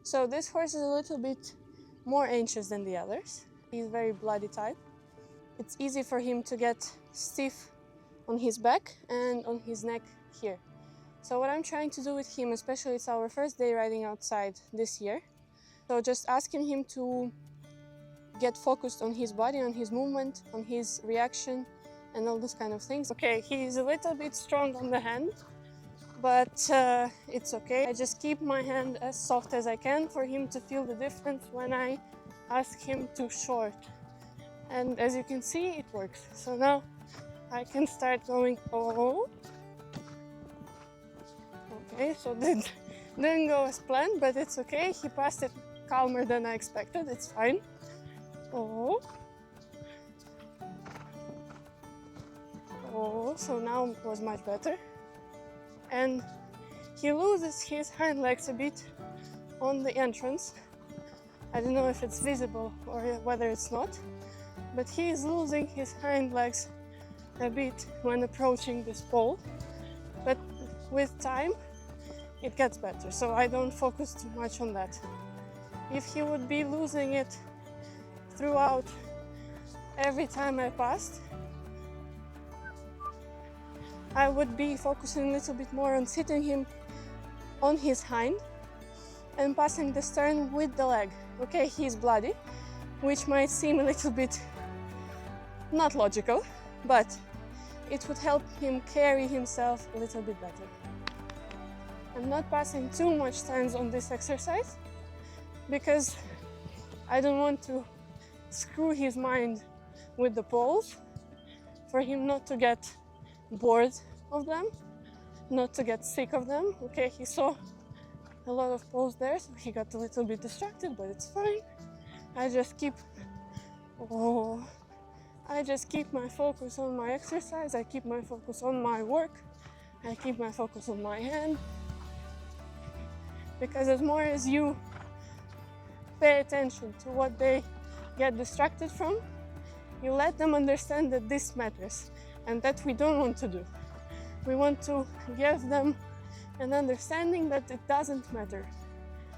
So this horse is a little bit more anxious than the others. He's very bloody type. It's easy for him to get stiff on his back and on his neck here. So what I'm trying to do with him, especially it's our first day riding outside this year, so just asking him to get focused on his body, on his movement, on his reaction, and all those kind of things. Okay, he's a little bit strong on the hand, but it's okay. I just keep my hand as soft as I can for him to feel the difference when I ask him to short. And as you can see, it works. So now I can start going, oh. Okay, so didn't go as planned, but it's okay. He passed it calmer than I expected. It's fine. Oh. Oh, so now it was much better. And he loses his hind legs a bit on the entrance. I don't know if it's visible or whether it's not, but he is losing his hind legs a bit when approaching this pole. But with time, it gets better, so I don't focus too much on that. If he would be losing it throughout every time I passed, I would be focusing a little bit more on sitting him on his hind and passing the stern with the leg. Okay, he's bloody, which might seem a little bit not logical, but it would help him carry himself a little bit better. I'm not passing too much times on this exercise because I don't want to screw his mind with the poles, for him not to get bored of them, not to get sick of them. Okay, he saw a lot of poles there, so he got a little bit distracted, but it's fine. I just keep my focus on my exercise, I keep my focus on my work, I keep my focus on my hand. Because as more as you pay attention to what they get distracted from, you let them understand that this matters and that we don't want to do. We want to give them an understanding that it doesn't matter.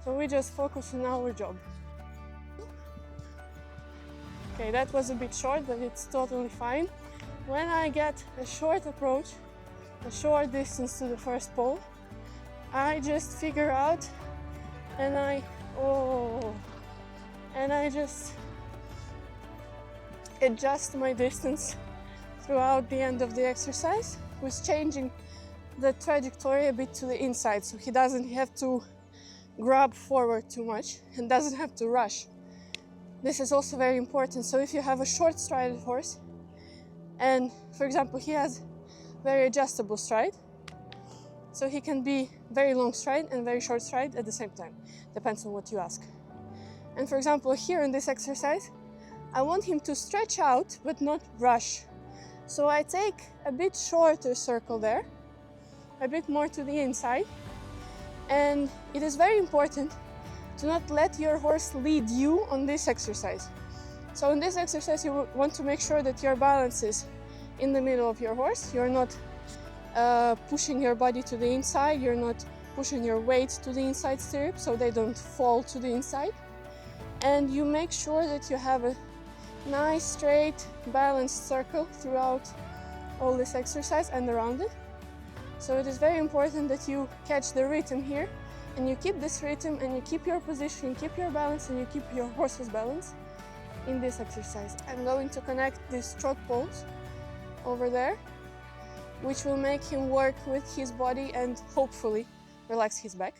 So we just focus on our job. Okay, that was a bit short, but it's totally fine. When I get a short approach, a short distance to the first pole, I just figure out and I just adjust my distance throughout the end of the exercise, with changing the trajectory a bit to the inside, so he doesn't have to grab forward too much and doesn't have to rush. This is also very important. So if you have a short strided horse, and for example he has very adjustable stride, so he can be very long stride and very short stride at the same time, depends on what you ask. And for example here in this exercise, I want him to stretch out but not rush. So I take a bit shorter circle there, a bit more to the inside, and it is very important to not let your horse lead you on this exercise. So in this exercise you want to make sure that your balance is in the middle of your horse. You're not pushing your body to the inside, you're not pushing your weight to the inside stirrup so they don't fall to the inside. And you make sure that you have a nice straight balanced circle throughout all this exercise and around it. So it is very important that you catch the rhythm here, and you keep this rhythm, and you keep your position, keep your balance, and you keep your horse's balance in this exercise. I'm going to connect these trot poles over there, which will make him work with his body and hopefully relax his back.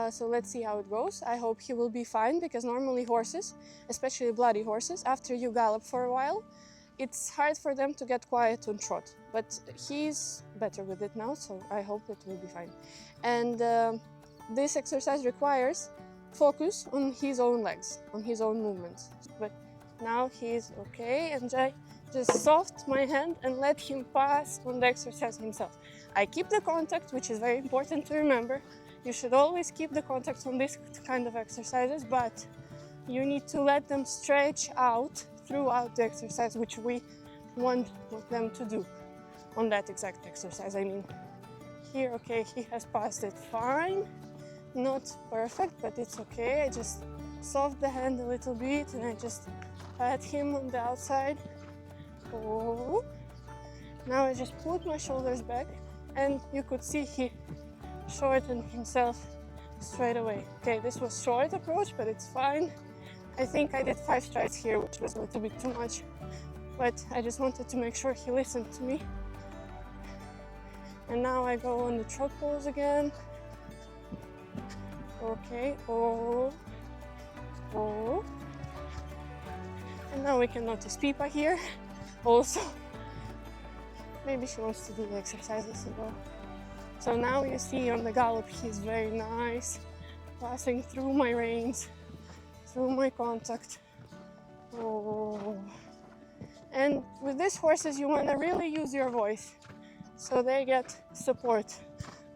So let's see how it goes. I hope he will be fine, because normally horses, especially bloody horses, after you gallop for a while, it's hard for them to get quiet on trot. But he's better with it now, so I hope it will be fine. And this exercise requires focus on his own legs, on his own movements. But now he's okay, and I just soft my hand and let him pass on the exercise himself. I keep the contact, which is very important to remember. You should always keep the contact on this kind of exercises, but you need to let them stretch out throughout the exercise, which we want them to do on that exact exercise. I mean, here, okay, he has passed it fine. Not perfect, but it's okay. I just soft the hand a little bit and I just pat him on the outside. Oh. Now I just put my shoulders back and you could see he shortened himself straight away. Okay, this was short approach, but it's fine. I think I did 5 strides here, which was a little bit too much, but I just wanted to make sure he listened to me. And now I go on the trot pose again. Okay, oh. And now we can notice Pipa here also. Maybe she wants to do the exercises as well. So now you see on the gallop he's very nice, passing through my reins, through my contact. Oh. And with these horses you want to really use your voice, so they get support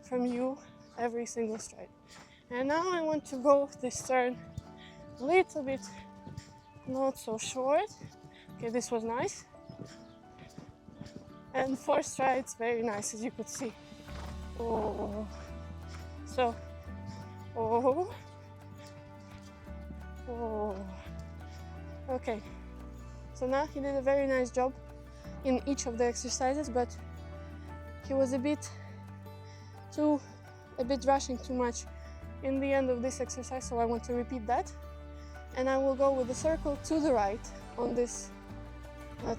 from you every single stride. And now I want to go this turn a little bit not so short. Okay, this was nice. And 4 strides, very nice, as you could see. Oh. So, oh. Oh. Okay. So now he did a very nice job in each of the exercises, but he was a bit rushing too much in the end of this exercise, so I want to repeat that. And I will go with the circle to the right on this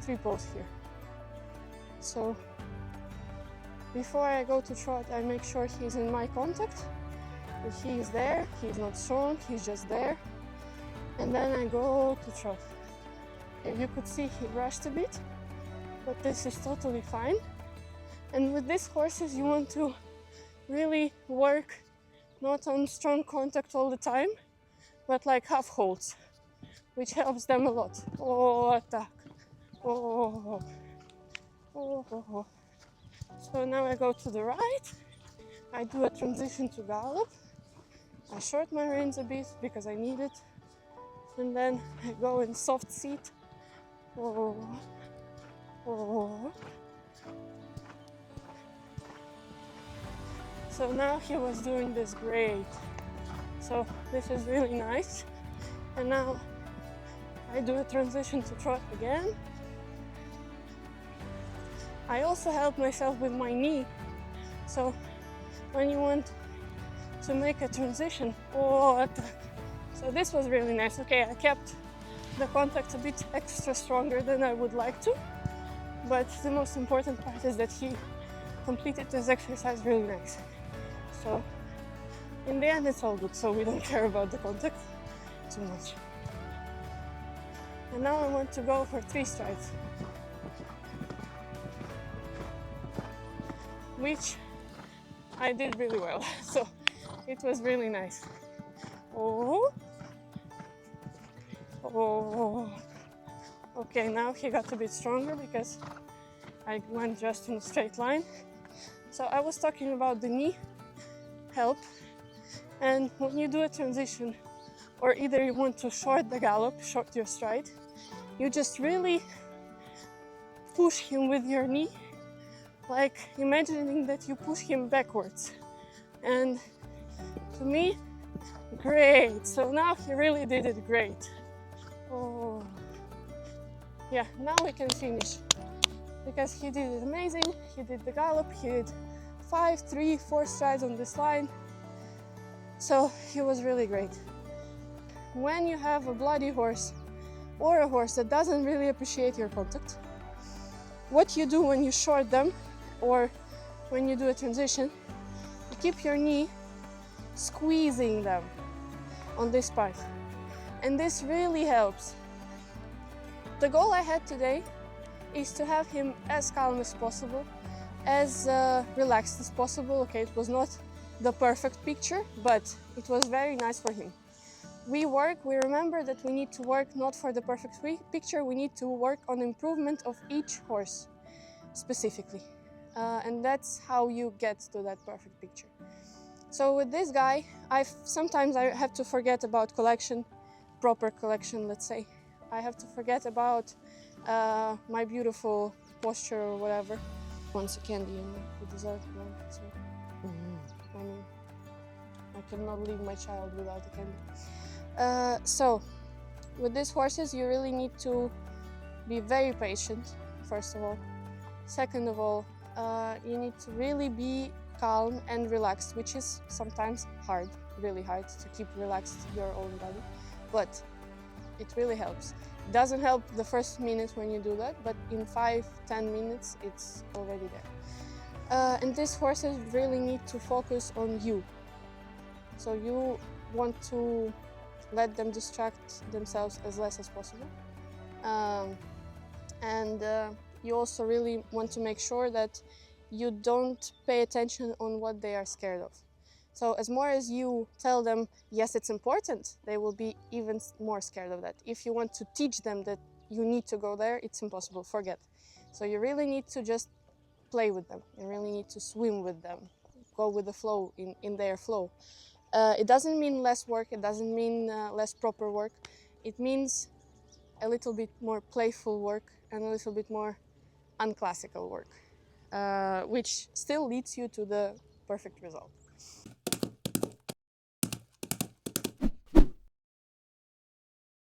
3 pose here. So before I go to trot, I make sure he's in my contact. If he is there, he's not strong, he's just there. And then I go to trot. And you could see he rushed a bit, but this is totally fine. And with these horses, you want to really work not on strong contact all the time, but like half holds, which helps them a lot. Oh, attack. Oh. Oh. So now I go to the right. I do a transition to gallop. I short my reins a bit because I need it. And then I go in soft seat. Oh. Oh. So now he was doing this great. So this is really nice. And now I do a transition to trot again. I also help myself with my knee. So when you want to make a transition, oh, attack. So this was really nice. Okay, I kept the contact a bit extra stronger than I would like to, but the most important part is that he completed this exercise really nice. So in the end it's all good, so we don't care about the contact too much. And now I want to go for 3 strides, which I did really well. So it was really nice. Oh. Oh. Okay, now he got a bit stronger because I went just in a straight line. So I was talking about the knee help, and when you do a transition, or either you want to short the gallop, short your stride, you just really push him with your knee, like imagining that you push him backwards. And to me, great. So now he really did it great. Oh, yeah, now we can finish because he did it amazing. He did the gallop, he did 5, 3, 4 strides on this line. So he was really great. When you have a bloody horse or a horse that doesn't really appreciate your contact, what you do when you short them or when you do a transition, you keep your knee squeezing them on this part. And this really helps. The goal I had today is to have him as calm as possible, as relaxed as possible. Okay, it was not the perfect picture, but it was very nice for him. We remember that we need to work not for the perfect picture, we need to work on improvement of each horse specifically. And that's how you get to that perfect picture. So with this guy, sometimes I have to forget about collection, proper collection, let's say. I have to forget about my beautiful posture or whatever. Once a candy, you deserve one. So, I mean, I cannot leave my child without a candy. So with these horses, you really need to be very patient, first of all. Second of all, you need to really be calm and relaxed, which is sometimes hard, really hard to keep relaxed your own body, but it really helps. It doesn't help the first minute when you do that, but in 5-10 minutes, it's already there. And these horses really need to focus on you. So you want to let them distract themselves as less as possible. You also really want to make sure that you don't pay attention on what they are scared of. So as more as you tell them, yes, it's important, they will be even more scared of that. If you want to teach them that you need to go there, it's impossible, forget. So you really need to just play with them. You really need to swim with them, go with the flow, in their flow. It doesn't mean less work, it doesn't mean less proper work. It means a little bit more playful work and a little bit more unclassical work, which still leads you to the perfect result.